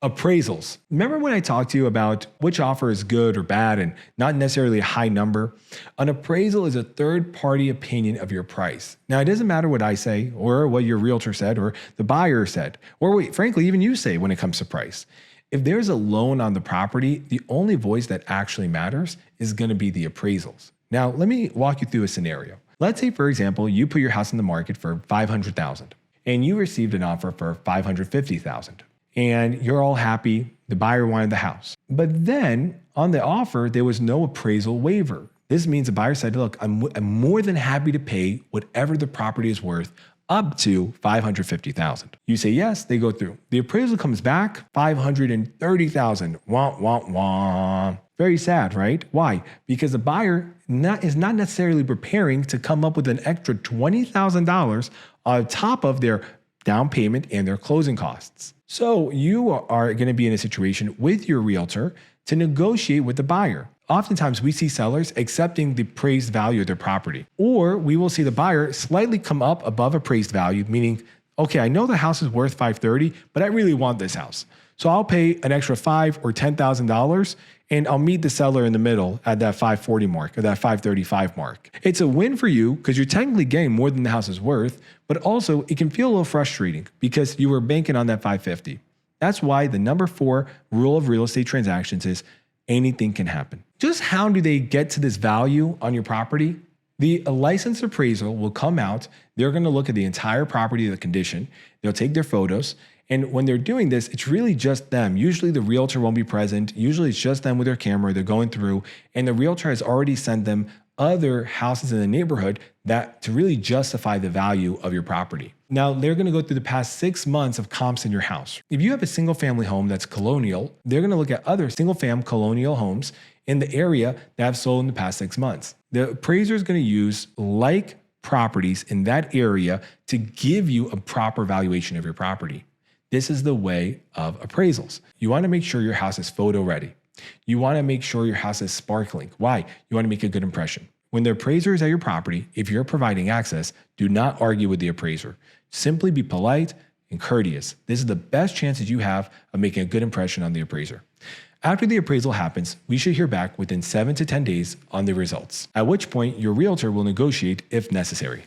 Appraisals. Remember when I talked to you about which offer is good or bad and not necessarily a high number? An appraisal is a third-party opinion of your price. Now, it doesn't matter what I say or what your realtor said or the buyer said, or frankly, even you say when it comes to price. If there's a loan on the property, the only voice that actually matters is going to be the appraisals. Now, let me walk you through a scenario. Let's say, for example, you put your house in the market for $500,000 and you received an offer for $550,000. And you're all happy, the buyer wanted the house. But then on the offer, there was no appraisal waiver. This means the buyer said, look, I'm more than happy to pay whatever the property is worth up to $550,000. You say yes, they go through. The appraisal comes back, $530,000. Wah, wah, wah. Very sad, right? Why? Because the buyer is not necessarily preparing to come up with an extra $20,000 on top of their down payment and their closing costs. So you are going to be in a situation with your realtor to negotiate with the buyer. Oftentimes we see sellers accepting the appraised value of their property, or we will see the buyer slightly come up above appraised value, meaning, okay, I know the house is worth $530,000, but I really want this house. So I'll pay an extra $5,000 or $10,000 and I'll meet the seller in the middle at that $540,000 mark or that $535,000 mark. It's a win for you because you're technically getting more than the house is worth, but also it can feel a little frustrating because you were banking on that $550,000. That's why the number 4 rule of real estate transactions is anything can happen. Just how do they get to this value on your property? The licensed appraisal will come out. They're going to look at the entire property, the condition. They'll take their photos. And when they're doing this, it's really just them. Usually the realtor won't be present. Usually it's just them with their camera. They're going through, and the realtor has already sent them other houses in the neighborhood that to really justify the value of your property. Now, they're going to go through the past 6 months of comps in your house. If you have a single family home that's colonial, they're going to look at other single family colonial homes in the area that have sold in the past 6 months. The appraiser is going to use like properties in that area to give you a proper valuation of your property. This is the way of appraisals. You want to make sure your house is photo ready. You want to make sure your house is sparkling. Why? You want to make a good impression. When the appraiser is at your property, if you're providing access, do not argue with the appraiser. Simply be polite and courteous. This is the best chances you have of making a good impression on the appraiser. After the appraisal happens, we should hear back within 7 to 10 days on the results, at which point your realtor will negotiate if necessary.